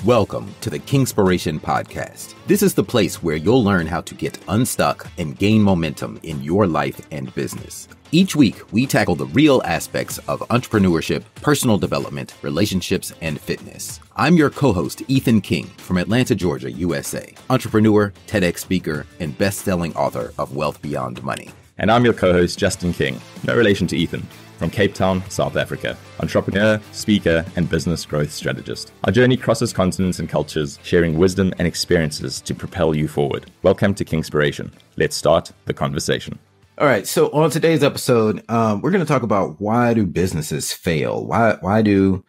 Welcome to the Kingspiration Podcast. This is the place where you'll learn how to get unstuck and gain momentum in your life and business. Each week, we tackle the real aspects of entrepreneurship, personal development, relationships, and fitness. I'm your co-host, Ethan King, from Atlanta, Georgia, USA, entrepreneur, TEDx speaker, and best-selling author of Wealth Beyond Money. And I'm your co-host, Justin King, no relation to Ethan, from Cape Town, South Africa, entrepreneur, speaker, and business growth strategist. Our journey crosses continents and cultures, sharing wisdom and experiences to propel you forward. Welcome to Kingspiration. Let's start the conversation. All right, so on today's episode, we're going to talk about why do businesses fail? Why do,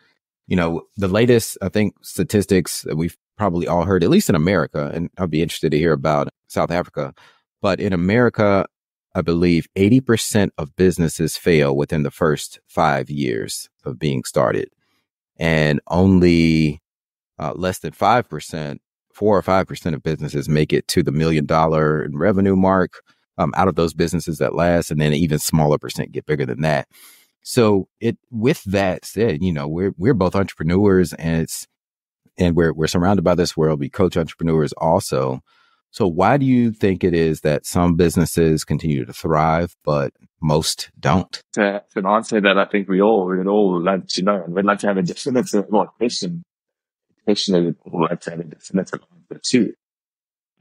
the latest, I think, statistics that we've probably all heard, at least in America, and I'd be interested to hear about South Africa, but in America, I believe 80% of businesses fail within the first 5 years of being started, and only less than 5%, 4 or 5% of businesses make it to the $1 million in revenue mark out of those businesses that last, and then an even smaller percent get bigger than that. So with that said, we're both entrepreneurs, and we're surrounded by this world. We coach entrepreneurs also. So why do you think it is that some businesses continue to thrive, but most don't? To answer that, I think we'd all love to know, and we'd like to have a definitive question. We'd all like to have a definitive answer too.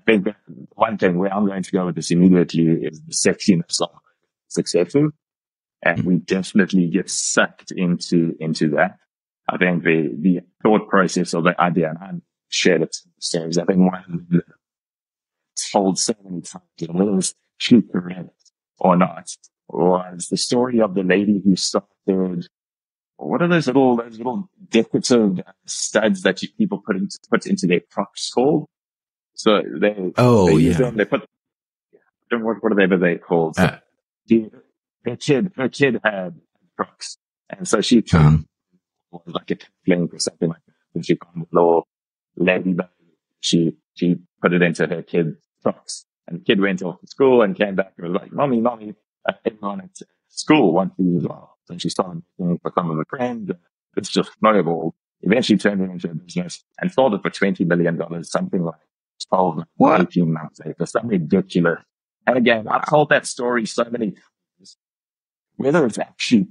I think that one thing where I'm going to go with this immediately is the sexiness of successful, and we definitely get sucked into that. I think the thought process or the idea, and I shared it series. I think one of the told so many times, whether it was true correct or not, was the story of the lady who started, what are those little decorative studs that people put into their Crocs called? So they use them, they put, whatever they're called. So her kid had Crocs, and so she was like a link or something like that, and she got a little ladybug. She put it into her kid's Crocs, and the kid went off to school and came back and was like, Mommy, everyone at school wants these as well. So she started making for some of her friends. It's just snowballed. Eventually turned it into a business and sold it for $20 million, something like 12, 18 months later. Something ridiculous. And again, I've told that story so many times. Whether it's actually,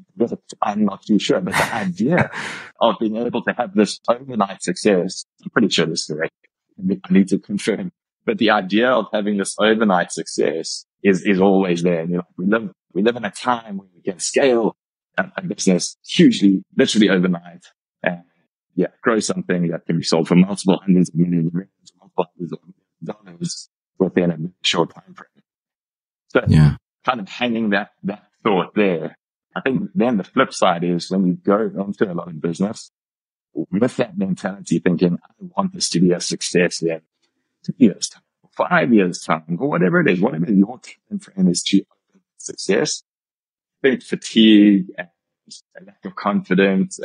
I'm not too sure, but the idea of being able to have this overnight success, I'm pretty sure this is correct. I need to confirm. But the idea of having this overnight success is always there. And we live in a time where we can scale a business hugely, literally overnight, and grow something that can be sold for multiple hundreds of millions of rands, multiple hundreds of dollars within a short time frame. So kind of hanging that thought there. I think then the flip side is when you go into a lot of business with that mentality, thinking, I want this to be a success in 2 years time, 5 years time, or whatever it is, whatever your time frame is to success. I think fatigue and a lack of confidence,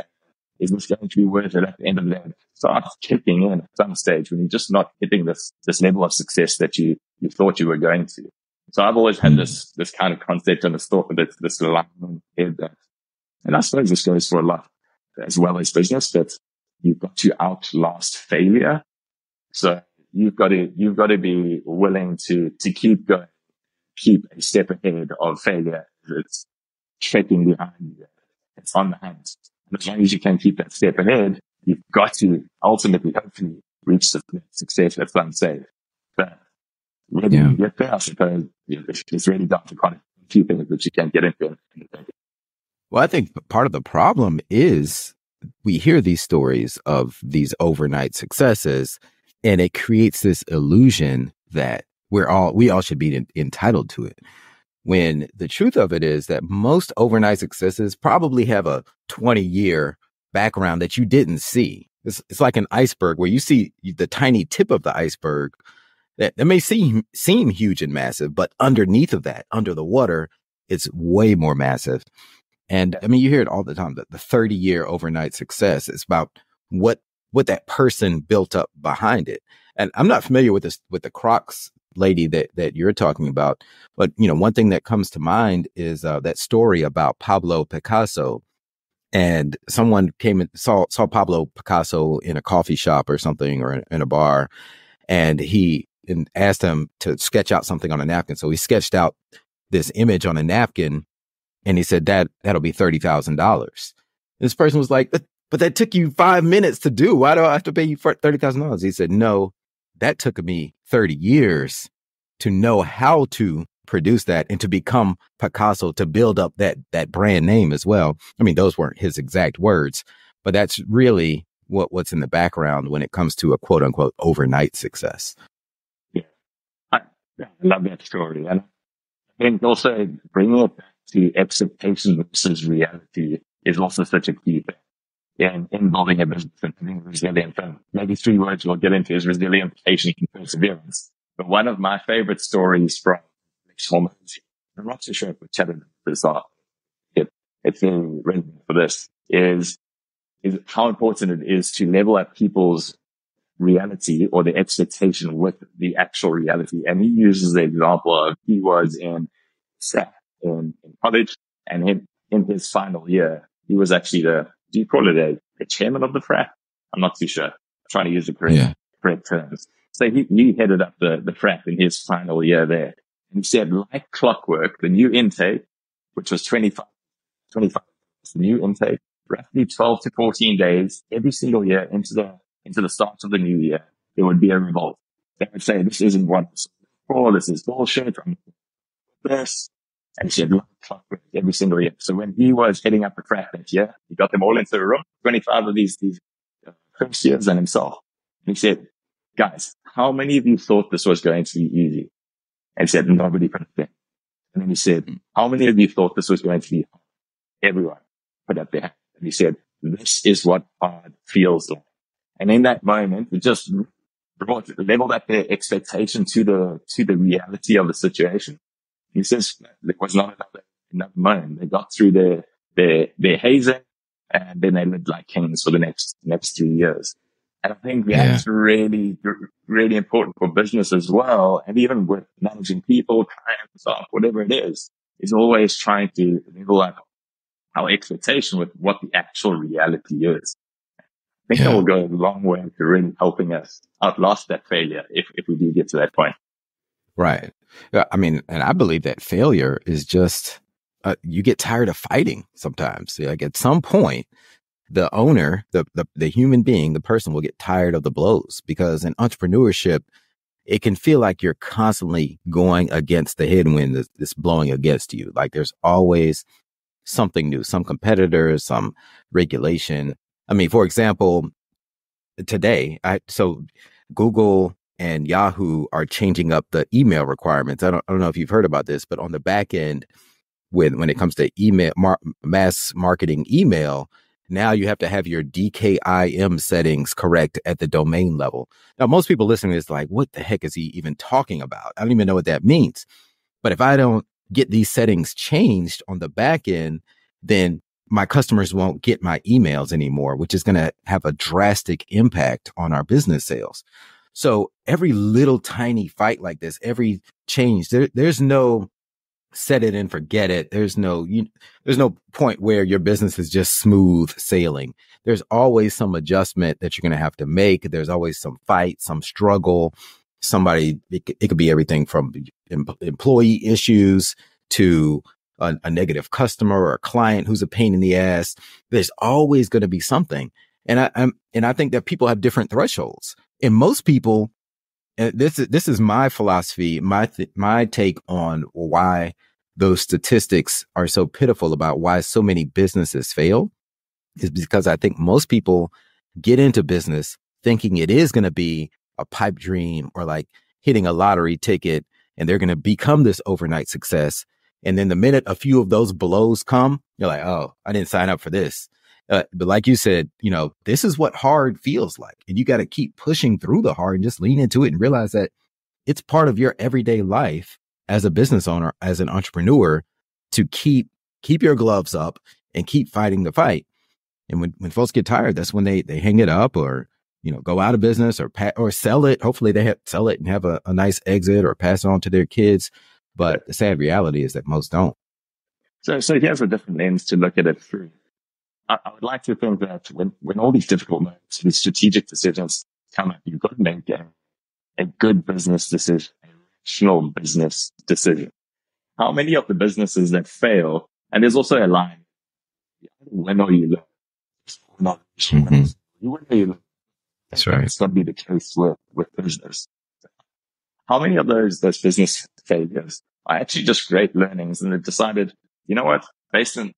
is this going to be worth it at the end of the day? Starts kicking in at some stage when you're just not hitting this level of success that you thought you were going to. So I've always had this kind of concept and this thought that this line in the head that, and I suppose this goes for a lot as well as business, that you've got to outlast failure. So you've got to be willing to keep going, keep a step ahead of failure. It's tracking behind you. It's on the hunt. And as long as you can keep that step ahead, you've got to ultimately, hopefully, reach the success at some stage. But whether you get there, I suppose, it's really down to quite a few things that you can get into. Well, I think part of the problem is we hear these stories of these overnight successes, and it creates this illusion that we all should be entitled to it. When the truth of it is that most overnight successes probably have a 20-year background that you didn't see. It's like an iceberg where you see the tiny tip of the iceberg that may seem huge and massive, but underneath of that, under the water, it's way more massive. And I mean, you hear it all the time, that the 30-year overnight success is about what that person built up behind it. And I'm not familiar with the Crocs lady that you're talking about, but one thing that comes to mind is that story about Pablo Picasso and someone came and saw Pablo Picasso in a coffee shop or something, or in a bar, and asked him to sketch out something on a napkin. So he sketched out this image on a napkin, and he said that'll be $30,000. This person was like, but that took you 5 minutes to do. Why do I have to pay you for $30,000? He said, no, that took me 30 years to know how to produce that and to become Picasso, to build up that brand name as well. I mean, those weren't his exact words, but that's really what's in the background when it comes to a quote unquote overnight success. Yeah, I love that story. And I think also bringing it back to expectation versus reality is also such a key thing in building a business and being resilient. And maybe 3 words we'll get into is resilience, patience, and perseverance. But one of my favorite stories from hormones, I'm not so sure if we chatted this off. It's very relevant for this is how important it is to level up people's reality or the expectation with the actual reality. And he uses the example of he was in college, and in his final year, he was actually do you call it a chairman of the frat? I'm not too sure. I'm trying to use the correct terms. So he headed up the frat in his final year there. And he said, like clockwork, the new intake, which was 25, the new intake, roughly 12 to 14 days every single year into the start of the new year, there would be a revolt. They would say, this isn't what it's for, this is bullshit, I'm this. And he said, like clockwork every single year. So when he was heading up the frat that year, he got them all into a room, 25 of these first years and himself. And he said, guys, how many of you thought this was going to be easy? And he said, nobody put it there. And then he said, how many of you thought this was going to be hard? Everyone put up their hand. And he said, this is what hard feels like. And in that moment, it just leveled up their expectation to the reality of the situation. He says there was not another moment. They got through their hazing, and then they lived like kings for the next 3 years. And I think that's really, really important for business as well. And even with managing people, clients, staff, whatever it is always trying to level up our expectation with what the actual reality is. I think that will go a long way to really helping us outlast that failure if we do get to that point. Right. I mean, and I believe that failure is just, you get tired of fighting sometimes. Like at some point, the owner, the human being, the person will get tired of the blows, because in entrepreneurship, it can feel like you're constantly going against the headwind that's blowing against you. Like there's always something new, some competitors, some regulation. I mean, for example, today, so Google and Yahoo are changing up the email requirements. I don't know if you've heard about this, but on the back end, when it comes to email, mass marketing email, now you have to have your DKIM settings correct at the domain level. Now, most people listening is like, what the heck is he even talking about? I don't even know what that means. But if I don't get these settings changed on the back end, then my customers won't get my emails anymore, which is going to have a drastic impact on our business sales. So every little tiny fight like this, every change, there's no set it and forget it. There's no point where your business is just smooth sailing. There's always some adjustment that you're going to have to make. There's always some fight, some struggle. It could be everything from employee issues to a negative customer or a client who's a pain in the ass. There's always going to be something. And I think that people have different thresholds. And most people, and this is my philosophy, my take on why those statistics are so pitiful about why so many businesses fail, is because I think most people get into business thinking it is going to be a pipe dream or like hitting a lottery ticket, and they're going to become this overnight success. And then the minute a few of those blows come, you're like, oh, I didn't sign up for this. But like you said, this is what hard feels like. And you got to keep pushing through the hard and just lean into it and realize that it's part of your everyday life as a business owner, as an entrepreneur, to keep your gloves up and keep fighting the fight. And when folks get tired, that's when they hang it up or, go out of business or sell it. Hopefully they sell it and have a nice exit or pass it on to their kids. But the sad reality is that most don't. So here's a different lens to look at it through. I would like to think that when all these difficult moments, these strategic decisions come up, you've got to make a good business decision, a rational business decision. How many of the businesses that fail, and there's also a line, you either win or you lose. Not Mm-hmm. you win or you lose. That's right. It's got to be the case with business. How many of those business failures are actually just great learnings, and they've decided, you know what, based on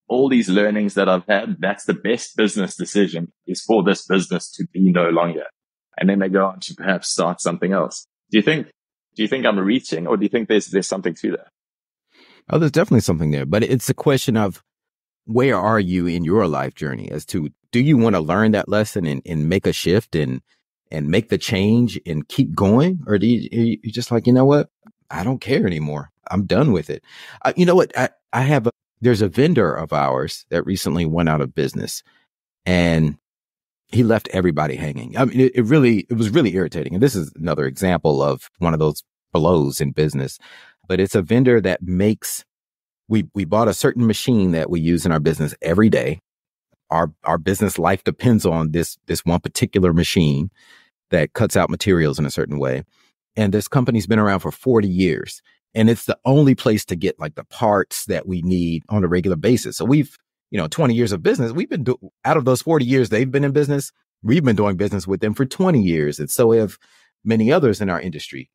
all these learnings that I've had, that's the best business decision is for this business to be no longer. And then they go on to perhaps start something else. Do you think I'm reaching, or do you think there's something to that? Oh, there's definitely something there, but it's a question of where are you in your life journey as to, do you want to learn that lesson and make a shift and make the change and keep going? Or do you just like, you know what? I don't care anymore. I'm done with it. You know what? There's a vendor of ours that recently went out of business, and he left everybody hanging. I mean, it was really irritating. And this is another example of one of those blows in business, but it's a vendor that makes, we bought a certain machine that we use in our business every day. Our business life depends on this one particular machine that cuts out materials in a certain way. And this company's been around for 40 years. And it's the only place to get like the parts that we need on a regular basis. So we've, 20 years of business, out of those 40 years they've been in business, we've been doing business with them for 20 years. And so have many others in our industry.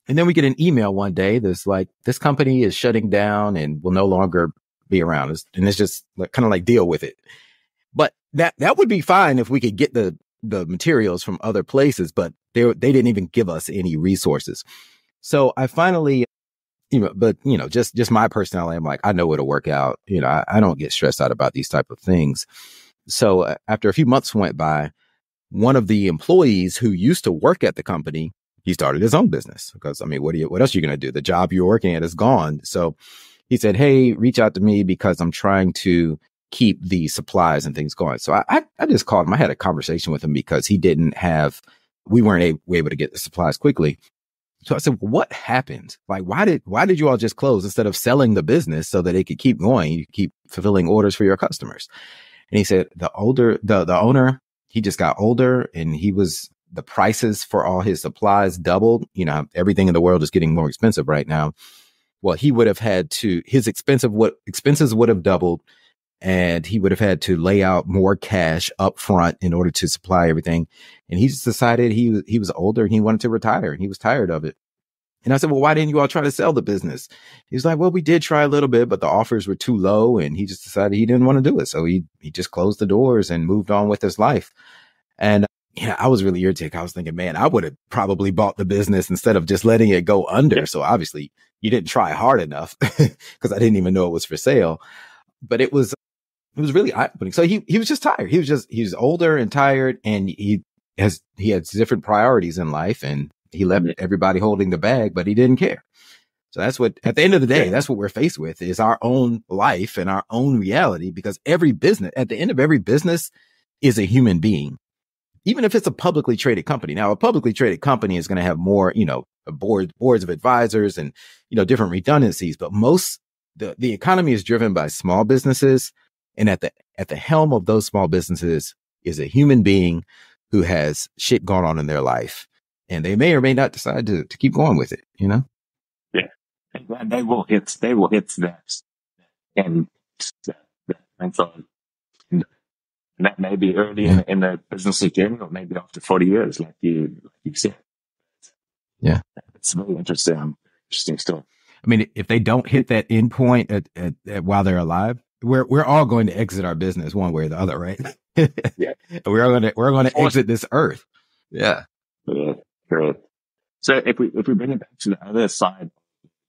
And then we get an email one day that's like, this company is shutting down and will no longer be around. And it's just kind of like, deal with it. But that would be fine if we could get the materials from other places, but they didn't even give us any resources. So I finally, just my personality, I'm like, I know it'll work out. I don't get stressed out about these type of things. So after a few months went by, one of the employees who used to work at the company, he started his own business because, what else are you going to do? The job you're working at is gone. So he said, hey, reach out to me because I'm trying to keep the supplies and things going. So I just called him. I had a conversation with him because we weren't able to get the supplies quickly. So I said, well, what happened? Like, why did you all just close instead of selling the business so that it could keep going? You keep fulfilling orders for your customers. And he said, the owner, he just got older, and the prices for all his supplies doubled. Everything in the world is getting more expensive right now. Well, he would have had to, expenses would have doubled, and he would have had to lay out more cash up front in order to supply everything. And he just decided he was older and he wanted to retire, and he was tired of it. And I said, well, why didn't you all try to sell the business? He was like, well, we did try a little bit, but the offers were too low, and he just decided he didn't want to do it. So he just closed the doors and moved on with his life. And I was really irritated. I was thinking, man, I would have probably bought the business instead of just letting it go under. So obviously you didn't try hard enough because I didn't even know it was for sale. But it was really eye-opening. So he was just tired. He was older and tired, and he had different priorities in life, and he left everybody holding the bag, but he didn't care. So that's what, at the end of the day, that's what we're faced with, is our own life and our own reality, because at the end of every business is a human being, even if it's a publicly traded company. Now, a publicly traded company is going to have more, boards of advisors and, different redundancies, but the economy is driven by small businesses. And at the helm of those small businesses is a human being who has shit going on in their life, and they may or may not decide to keep going with it. Yeah, and they will hit that, and that may be early in the business again, or maybe after 40 years, like you said. Yeah, it's very interesting stuff. If they don't hit that end point at while they're alive, we're all going to exit our business one way or the other, right? Yeah, we're going to exit this earth. Yeah. Correct. So if we bring it back to the other side of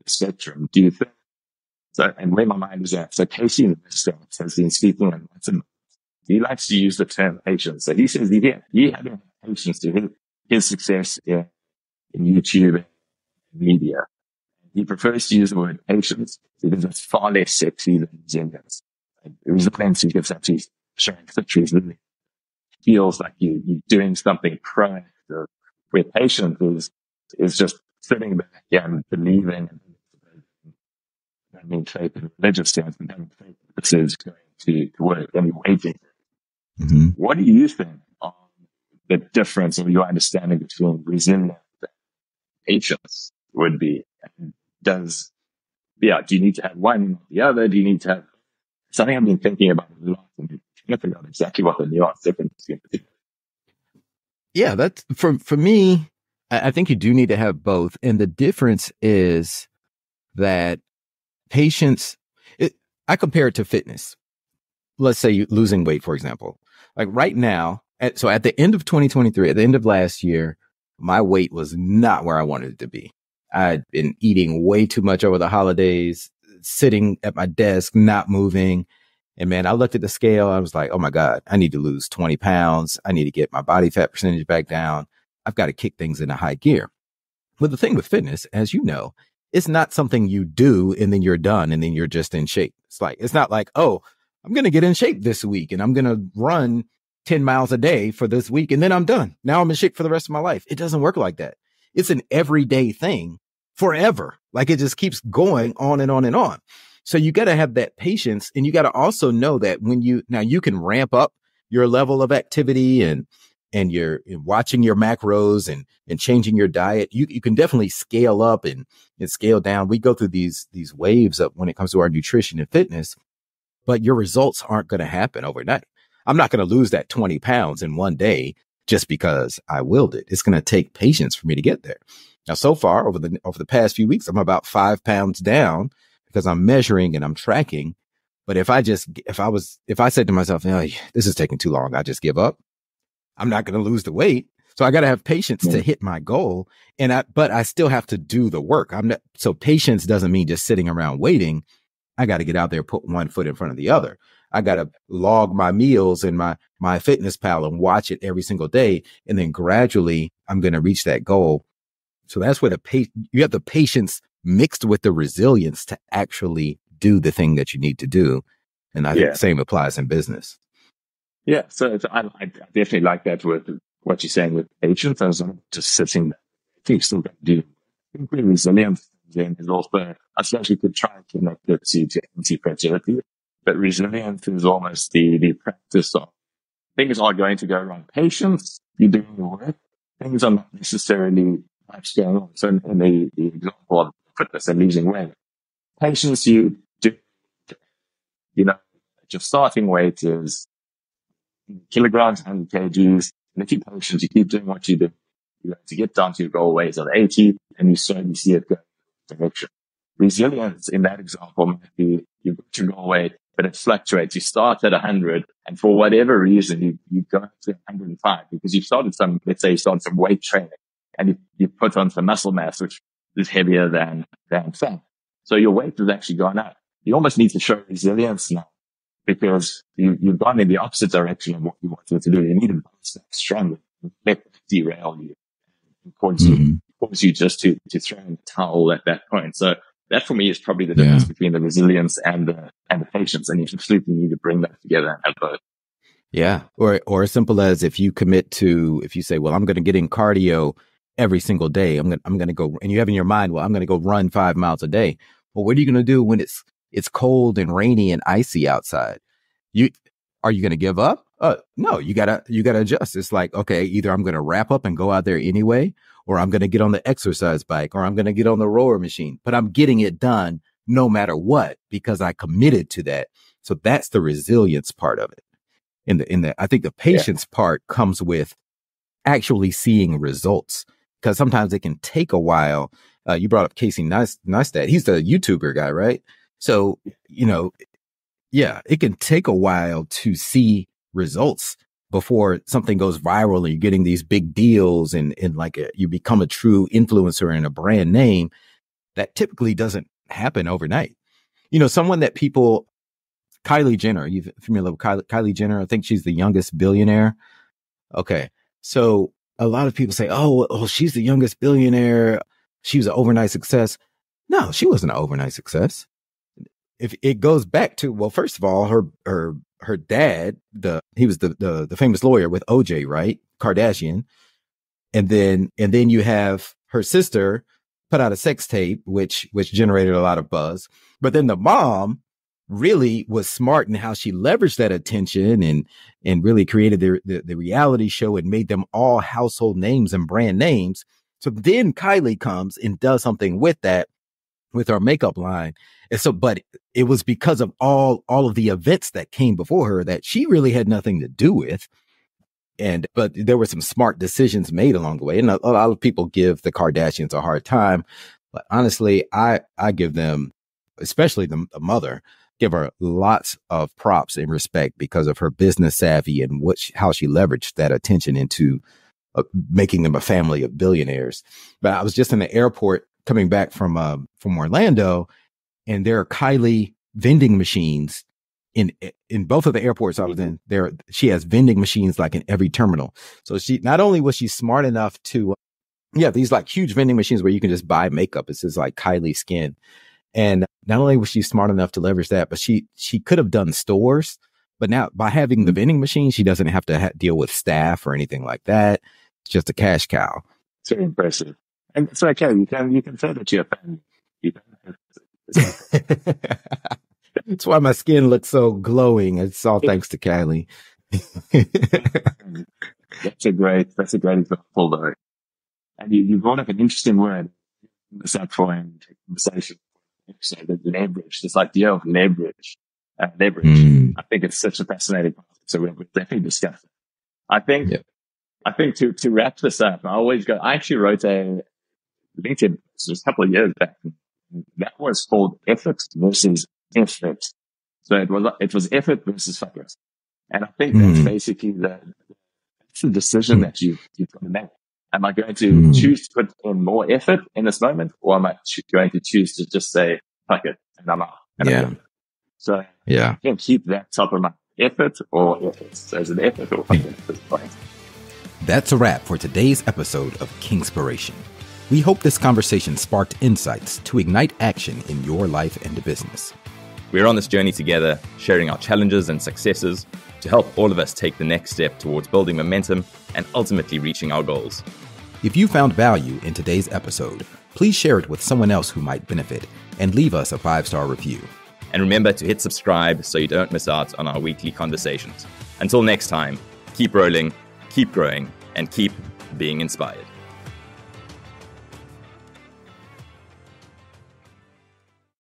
the spectrum, do you think so? And where my mind is at, so Casey Neistat has been speaking on WhatsApp. He likes to use the term patience. So he says he had patience to his success in YouTube and media. He prefers to use the word patience because it's far less sexy than resilience. The resilience he gives actually showing victories. It feels like you're doing something proactive, where patience is just sitting back and believing. I mean, faith in religious sense, but having faith that this is going to work and you're waiting. Mm-hmm. What do you think on the difference of your understanding between resilience and patience would be? And do you need to have one or the other? Do you need to have something I've been thinking about a lot and trying to figure out exactly what the nuance difference is going to be? Yeah, that's for me. I think you do need to have both. And the difference is that patience, I compare it to fitness. Let's say you losing weight, for example. Like right now, so at the end of 2023, at the end of last year, my weight was not where I wanted it to be. I'd been eating way too much over the holidays, sitting at my desk, not moving. And man, I looked at the scale. I was like, oh my God, I need to lose 20 pounds. I need to get my body fat percentage back down. I've got to kick things into high gear. But the thing with fitness, as you know, it's not something you do and then you're done and then you're just in shape. It's not like, oh, I'm going to get in shape this week and I'm going to run 10 miles a day for this week and then I'm done. Now I'm in shape for the rest of my life. It doesn't work like that. It's an everyday thing forever. Like it just keeps going on and on and on. So you got to have that patience, and you got to also know that when you can ramp up your level of activity and you're watching your macros and changing your diet. You can definitely scale up and scale down. We go through these waves up when it comes to our nutrition and fitness, but your results aren't going to happen overnight. I'm not going to lose that 20 pounds in one day just because I willed it. It's going to take patience for me to get there. Now, so far over the past few weeks, I'm about 5 pounds down because I'm measuring and I'm tracking. But if I said to myself, oh, this is taking too long, I just give up, I'm not going to lose the weight. So I got to have patience to hit my goal. But I still have to do the work. So patience doesn't mean just sitting around waiting. I got to get out there, put one foot in front of the other. I got to log my meals in my fitness pal and watch it every single day. And then gradually I'm going to reach that goal. So that's where you have the patience mixed with the resilience to actually do the thing that you need to do. And I think the same applies in business. Yeah. So I definitely like that with what you're saying with patience. I was just sitting there. I think you still got to do. I think resilience is also, I suppose we could try and connect it to anti-fragility, but resilience is almost the practice of things are going to go wrong. Patience, you're doing the work. Things are not necessarily much going on. So in the example of fitness and losing weight, patience, you do, your starting weight is kilograms, 100 kgs. And if you're patient, you keep doing what you do. You have to get down to your goal weight of 80 and you slowly see it go in that direction. Resilience in that example might be you've got your goal weight, but it fluctuates. You start at 100 and for whatever reason, you go to 105 because you've started some weight training and you put on some muscle mass, which is heavier than fat. So your weight has actually gone up. You almost need to show resilience now because you've gone in the opposite direction of what you wanted to do. You need to bounce back stronger. Let it derail you and cause you just to throw in the towel at that point. So that for me is probably the difference between the resilience and the patience. And you absolutely need to bring that together and have both. Yeah. Or as simple as if you say, well, I'm going to get in cardio every single day. I'm going to go, and you have in your mind, well, I'm going to go run 5 miles a day. Well, what are you going to do when it's cold and rainy and icy outside? Are you going to give up? No, you gotta adjust. It's like, okay, either I'm going to wrap up and go out there anyway, or I'm going to get on the exercise bike, or I'm going to get on the rower machine, but I'm getting it done no matter what, because I committed to that. So that's the resilience part of it. I think the patience part comes with actually seeing results, because sometimes it can take a while. You brought up Casey Neistat. He's the YouTuber guy, right? So, it can take a while to see results before something goes viral and you're getting these big deals and you become a true influencer and a brand name. That typically doesn't happen overnight. Someone that Kylie Jenner, you familiar with Kylie Jenner? I think she's the youngest billionaire. Okay. So a lot of people say, oh, she's the youngest billionaire. She was an overnight success. No, she wasn't an overnight success. If it goes back to, well, first of all, her dad, he was the famous lawyer with OJ, right? Kardashian. And then you have her sister put out a sex tape, which generated a lot of buzz. But then the mom really was smart in how she leveraged that attention and really created the reality show and made them all household names and brand names. So then Kylie comes and does something with that, with our makeup line. And so, but it was because of all of the events that came before her that she really had nothing to do with. But there were some smart decisions made along the way. And a lot of people give the Kardashians a hard time. But honestly, I give them, especially the mother, give her lots of props and respect because of her business savvy and how she leveraged that attention into making them a family of billionaires. But I was just in the airport coming back from Orlando, and there are Kylie vending machines in both of the airports I was in. There, she has vending machines like in every terminal. So she not only was she smart enough to, these like huge vending machines where you can just buy makeup. It says like Kylie Skin. And not only was she smart enough to leverage that, but she could have done stores. But now by having the vending machine, she doesn't have to deal with staff or anything like that. It's just a cash cow. It's very impressive. And it's okay. You can say that you're a fan. That's why my skin looks so glowing. It's all thanks to Kylie. That's a great example though. And you brought up an interesting word in this outgoing conversation. So the leverage, this idea of leverage. I think it's such a fascinating concept. So we'll definitely discuss it. I think to wrap this up, I actually wrote a LinkedIn just a couple of years back. That was called Eff-it versus Eff-it. So it was Eff-it versus fuck-it. And I think that's basically that's the decision that you've got to make. Am I going to choose to put in more effort in this moment, or am I going to choose to just say, fuck it, and I'm out? So I can keep that top of my effort or as an effort or fuck it at this point. That's a wrap for today's episode of Kingspiration. We hope this conversation sparked insights to ignite action in your life and business. We're on this journey together, sharing our challenges and successes to help all of us take the next step towards building momentum and ultimately reaching our goals. If you found value in today's episode, please share it with someone else who might benefit and leave us a 5-star review. And remember to hit subscribe so you don't miss out on our weekly conversations. Until next time, keep rolling, keep growing, and keep being inspired.